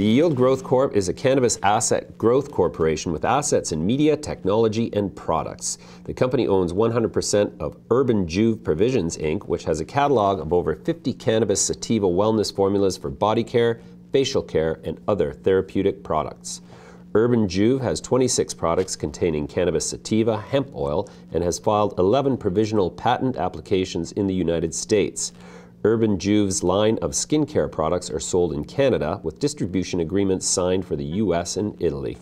The Yield Growth Corp is a cannabis asset growth corporation with assets in media, technology, and products. The company owns 100% of Urban Juve Provisions, Inc., which has a catalog of over 50 cannabis sativa wellness formulas for body care, facial care, and other therapeutic products. Urban Juve has 26 products containing cannabis sativa, hemp oil, and has filed 11 provisional patent applications in the United States. Urban Juve's line of skincare products are sold in Canada with distribution agreements signed for the US and Italy.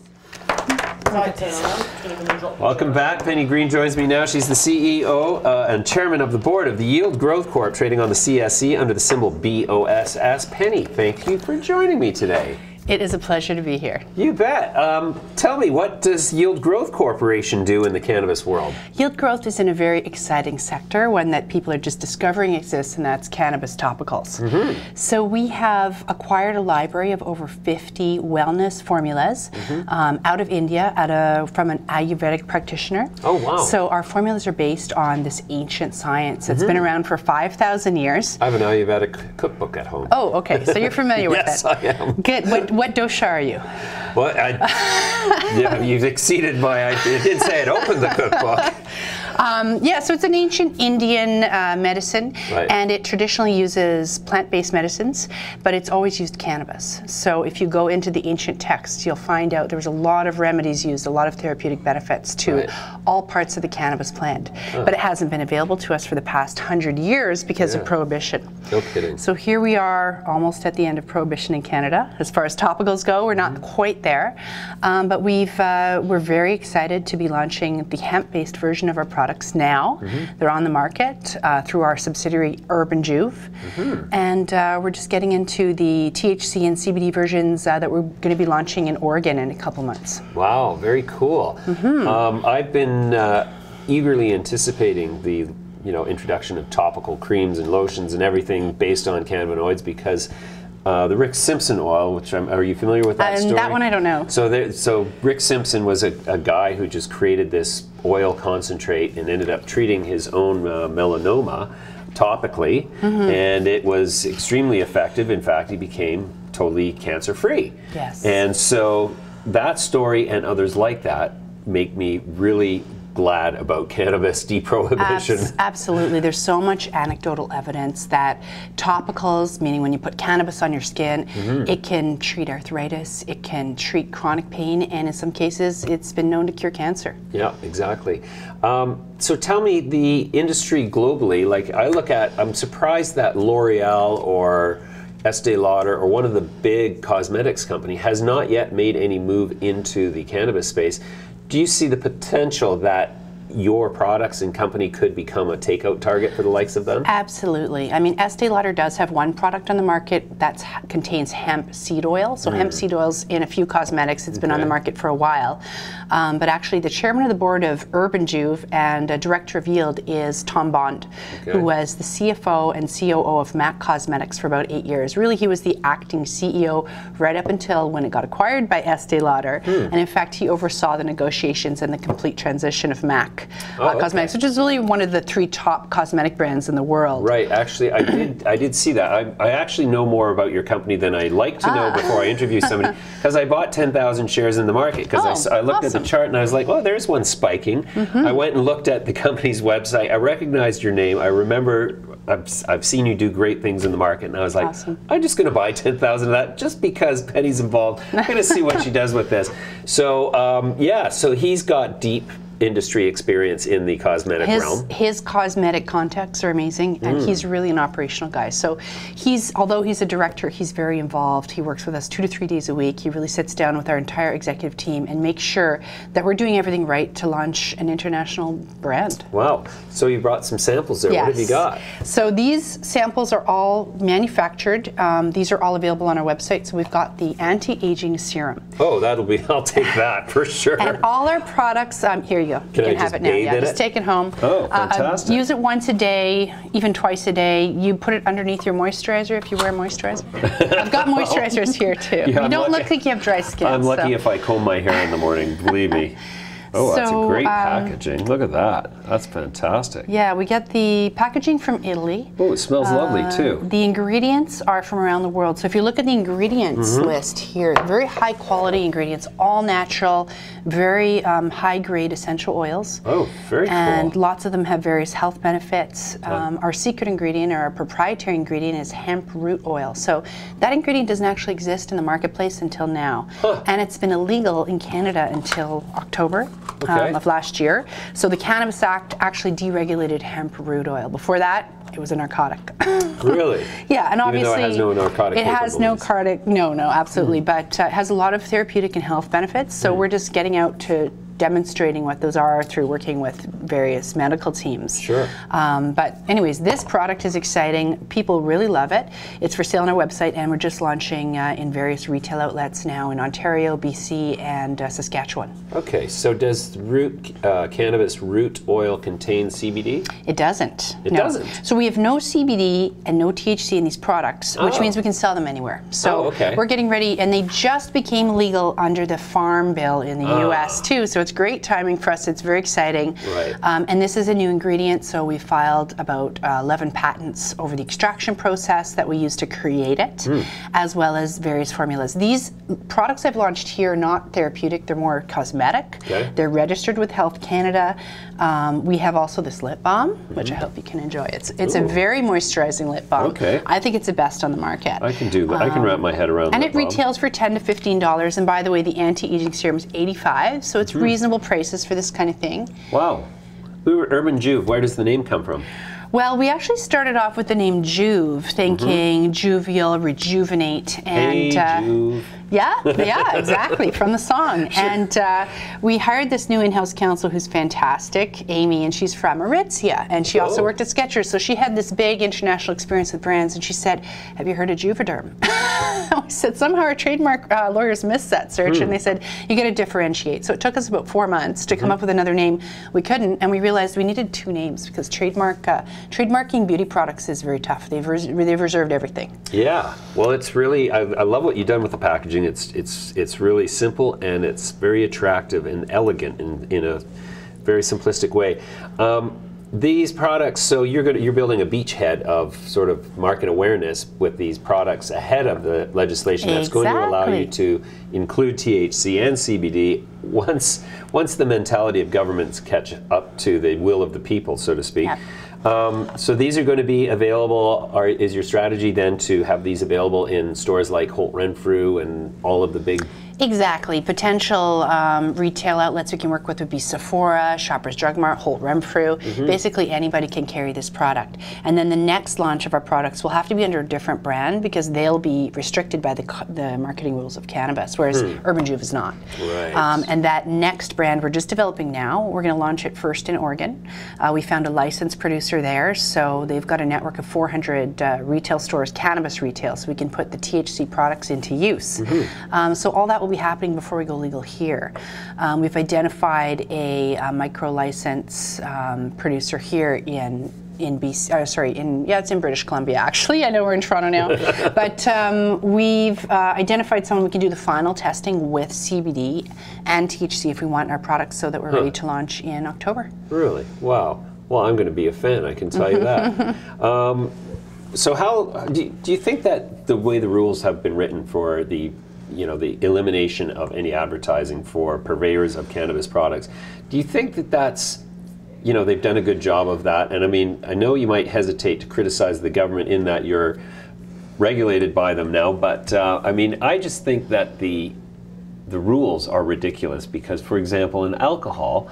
Welcome back. Penny Green joins me now. She's the CEO and chairman of the board of the Yield Growth Corp, trading on the CSE under the symbol BOSS. Penny, thank you for joining me today. It is a pleasure to be here. You bet. Tell me, what does Yield Growth Corporation do in the cannabis world? Yield Growth is in a very exciting sector, one that people are just discovering exists, and that's cannabis topicals. So we have acquired a library of over 50 wellness formulas out of India from an Ayurvedic practitioner. Oh, wow. So our formulas are based on this ancient science that's been around for 5,000 years. I have an Ayurvedic cookbook at home. Oh, okay. So you're familiar with it. Yes, I am. Good. What dosha are you? Well, yeah, you've exceeded my. It did say it opened the cookbook. Yeah, so it's an ancient Indian medicine, and it traditionally uses plant-based medicines, but it's always used cannabis. So if you go into the ancient texts, you'll find out there was a lot of remedies used, a lot of therapeutic benefits to all parts of the cannabis plant. But it hasn't been available to us for the past 100 years because of prohibition. No kidding. So here we are, almost at the end of prohibition in Canada. As far as topicals go, we're not quite there, but we're very excited to be launching the hemp-based version of our products now. They're on the market through our subsidiary Urban Juve, and we're just getting into the THC and CBD versions that we're going to be launching in Oregon in a couple months. Wow, very cool. I've been eagerly anticipating the introduction of topical creams and lotions and everything based on cannabinoids because the Rick Simpson oil, which are you familiar with that story? That one I don't know. So Rick Simpson was a guy who just created this oil concentrate and ended up treating his own melanoma topically, and it was extremely effective. In fact, he became totally cancer-free. Yes. And so that story and others like that make me really glad about cannabis deprohibition. Absolutely. There's so much anecdotal evidence that topicals, meaning when you put cannabis on your skin, it can treat arthritis, it can treat chronic pain, and in some cases it's been known to cure cancer. Yeah, exactly. So tell me, the industry globally, like I'm surprised that L'Oreal or Estee Lauder or one of the big cosmetics company has not yet made any move into the cannabis space. Do you see the potential that your products and company could become a takeout target for the likes of them? Absolutely. I mean, Estee Lauder does have one product on the market that contains hemp seed oil. So hemp seed oil's in a few cosmetics. It's been on the market for a while. But actually, the chairman of the board of Urban Juve and a director of Yield is Tom Bond, who was the CFO and COO of MAC Cosmetics for about 8 years. Really, he was the acting CEO right up until when it got acquired by Estee Lauder. And in fact, he oversaw the negotiations and the complete transition of MAC Cosmetics, which is really one of the 3 top cosmetic brands in the world. Right. Actually, I did see that. I actually know more about your company than I like to know before I interview somebody, because I bought 10,000 shares in the market because I looked at the chart and I was like, oh, there's one spiking. I went and looked at the company's website. I recognized your name. I remember I've seen you do great things in the market, and I was like, I'm just going to buy 10,000 of that just because Penny's involved. I'm going to see what she does with this. So yeah, so he's got deep industry experience in the cosmetic realm. His cosmetic contacts are amazing, and he's really an operational guy. So although he's a director, he's very involved. He works with us 2 to 3 days a week. He really sits down with our entire executive team and makes sure that we're doing everything right to launch an international brand. Wow. So you brought some samples there. Yes. What have you got? So these samples are all manufactured. These are all available on our website. So we've got the anti-aging serum. Oh, I'll take that for sure. And all our products, here you go. Can you I can have just it now. Yeah, just it? take it home. Oh, fantastic. Use it once a day, even twice a day. You put it underneath your moisturizer if you wear moisturizer. I've got moisturizers here too. You don't look like you have dry skin. I'm lucky if I comb my hair in the morning, believe me. Oh, that's a great packaging. Look at that. That's fantastic. Yeah, we get the packaging from Italy. Oh, it smells lovely too. The ingredients are from around the world. So if you look at the ingredients list here, very high quality ingredients, all natural, very high grade essential oils. Oh, very cool. And lots of them have various health benefits. Our secret ingredient, or our proprietary ingredient, is hemp root oil. So that ingredient doesn't actually exist in the marketplace until now. And it's been illegal in Canada until October of last year. So the Cannabis Act actually deregulated hemp root oil. Before that, it was a narcotic. Really? Yeah, and obviously even though it has no narcotic it has no cardiac, no, absolutely, but it has a lot of therapeutic and health benefits. So we're just getting out to demonstrating what those are through working with various medical teams. Sure. But anyways, this product is exciting. People really love it. It's for sale on our website, and we're just launching in various retail outlets now in Ontario, BC, and Saskatchewan. Okay, so does cannabis root oil contain CBD? It doesn't. It doesn't? So we have no CBD and no THC in these products, which means we can sell them anywhere. So we're getting ready, and they just became legal under the Farm Bill in the US too, so it's great timing for us. It's very exciting. Right. And this is a new ingredient, so we filed about 11 patents over the extraction process that we use to create it, as well as various formulas. These products I've launched here are not therapeutic, they're more cosmetic. Okay. They're registered with Health Canada. We have also this lip balm, which I hope you can enjoy. It's a very moisturizing lip balm. Okay. I think it's the best on the market. I can do that. I can wrap my head around and lip it balm. retails for $10 to $15. And by the way, the anti-aging serum is $85, so it's reasonable prices for this kind of thing. Wow. Urban Juve, where does the name come from? Well, we actually started off with the name Juve, thinking jovial, rejuvenate, and Juve. yeah, exactly, from the song. Sure. And we hired this new in-house counsel who's fantastic, Amy, and she's from Aritzia, and she also worked at Skechers, so she had this big international experience with brands, and she said, have you heard of Juvederm? We said, somehow our trademark lawyers missed that search, and they said, you got to differentiate. So it took us about 4 months to come up with another name. We couldn't, and we realized we needed 2 names, because trademarking beauty products is very tough. They've reserved everything. Yeah, well, it's really, I love what you've done with the packaging. It's really simple, and it's very attractive and elegant in a very simplistic way. These products, so you're building a beachhead of sort of market awareness with these products ahead of the legislation that's going to allow you to include THC and CBD once the mentality of governments catch up to the will of the people, so to speak. Yep. So these are going to be available. Is your strategy then to have these available in stores like Holt Renfrew and all of the big? Exactly. Potential retail outlets we can work with would be Sephora, Shoppers Drug Mart, Holt Renfrew. Basically anybody can carry this product. And then the next launch of our products will have to be under a different brand, because they'll be restricted by the marketing rules of cannabis, whereas Urban Juve is not. Right. And that next brand we're just developing now. We're going to launch it first in Oregon. We found a licensed producer there, so they've got a network of 400 retail stores, cannabis retail, so we can put the THC products into use. So all that will be happening before we go legal here. We've identified a micro license producer here in BC, it's in British Columbia actually. I know we're in Toronto now. But we've identified someone we can do the final testing with CBD and THC if we want our products, so that we're ready to launch in October. Really? Wow. Well, I'm going to be a fan, I can tell you that. So how, do you think that the way the rules have been written for the elimination of any advertising for purveyors of cannabis products, do you think that that's, they've done a good job of that? And I mean, I know you might hesitate to criticize the government in that you're regulated by them now, but I mean, I just think that the rules are ridiculous, because, for example, in alcohol,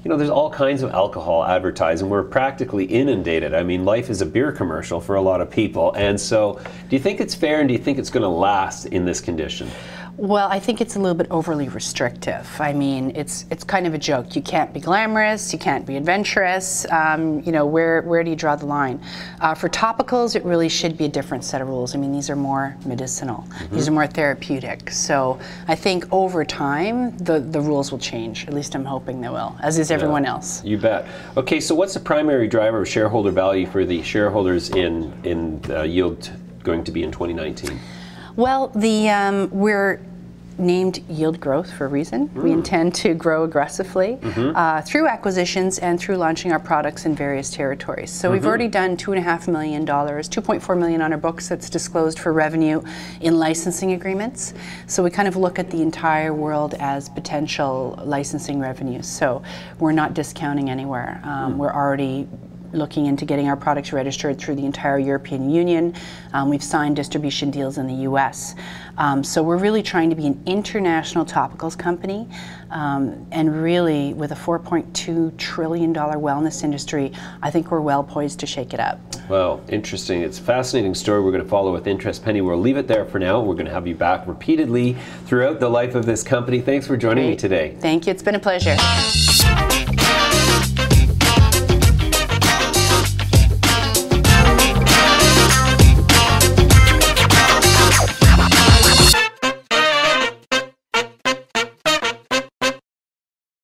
there's all kinds of alcohol advertising. We're practically inundated. I mean, life is a beer commercial for a lot of people. And so, do you think it's fair, and do you think it's going to last in this condition? Well, I think it's a little bit overly restrictive. I mean, it's kind of a joke. You can't be glamorous, you can't be adventurous. Where do you draw the line? For topicals, it really should be a different set of rules. I mean, these are more medicinal. These are more therapeutic. So I think over time, the rules will change. At least I'm hoping they will, as is everyone else. You bet. Okay, so what's the primary driver of shareholder value for the shareholders in yield going to be in 2019? Well, we're named Yield Growth for a reason. We intend to grow aggressively through acquisitions and through launching our products in various territories. So we've already done $2.5 million, $2.4 million on our books that's disclosed for revenue in licensing agreements. So we kind of look at the entire world as potential licensing revenues. So we're not discounting anywhere. We're already looking into getting our products registered through the entire European Union. We've signed distribution deals in the US. So we're really trying to be an international topicals company, and really with a $4.2 trillion wellness industry, I think we're well poised to shake it up. Well, interesting. It's a fascinating story we're going to follow with interest. Penny, we'll leave it there for now. We're going to have you back repeatedly throughout the life of this company. Thanks for joining me today. Thank you. It's been a pleasure.